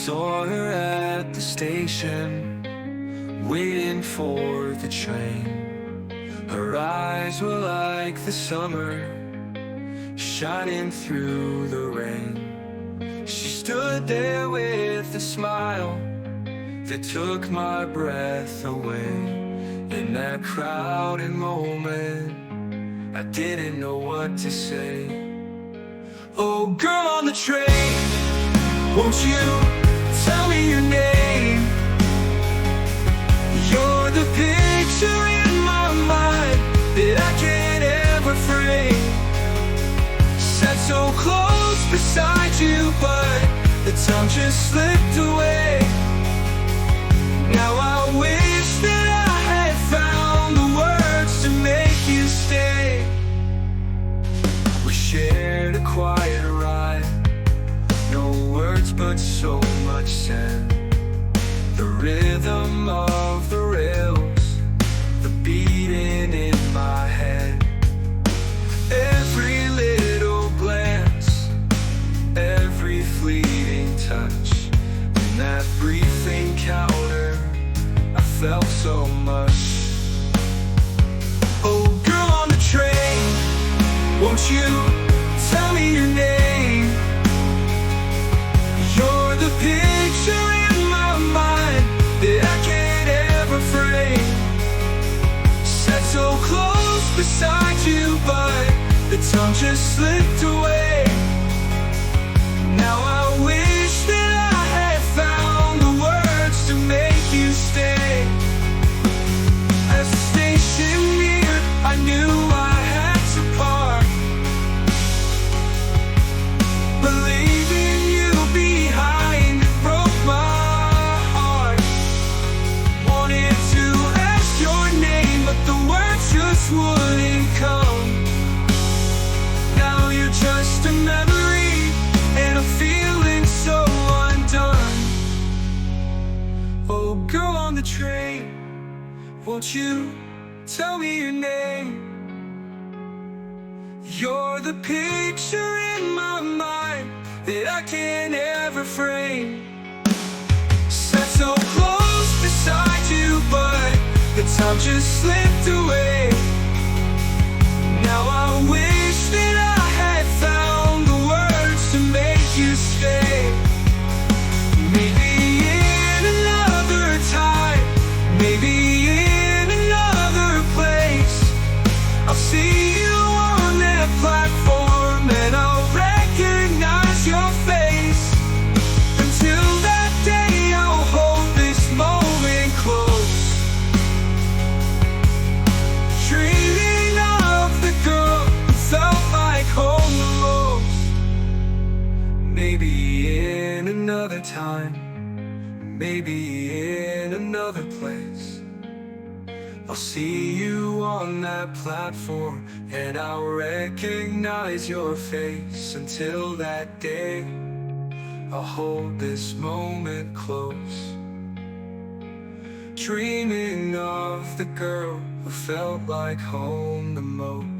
saw her at the station, waiting for the train. Her eyes were like the summer, shining through the rain. She stood there with a smile that took my breath away. In that crowded moment, I didn't know what to say. Oh, girl on the train, won't you tell me your name? You're the picture in my mind that I can't ever frame. Sat so close beside you, but the time just slipped away. Now I wish that I had found the words to make you stay. We shared a quiet ride, no words but so much said. The rhythm of the rails, the beating in my head. Every little glance, every fleeting touch. In that brief encounter, I felt so much. Oh, girl on the train, won't you tell me your name? You're the picture in my mind that I can't ever frame. Sat so close beside you, but the time just slipped away. Now I wish that I had found the words to make you stay. As the station neared, I knew I had to part, but leaving you behind broke my heart. Wanted to ask your name, but the words just wouldn't come. Now you're just a memory and I'm feeling so undone. Oh, girl on the train, won't you tell me your name? You're the picture in my mind that I can't ever frame. Sat so close beside you, but the time just slipped away. Now I wish that I had found the words to make you stay. Maybe in another time, maybe in another place, I'll see you on that platform and I'll recognize your face. Until that day, I'll hold this moment close, dreaming of the girl who felt like home the most. Maybe in another time, maybe in another place, I'll see you on that platform and I'll recognize your face. Until that day, I'll hold this moment close, dreaming of the girl who felt like home the most.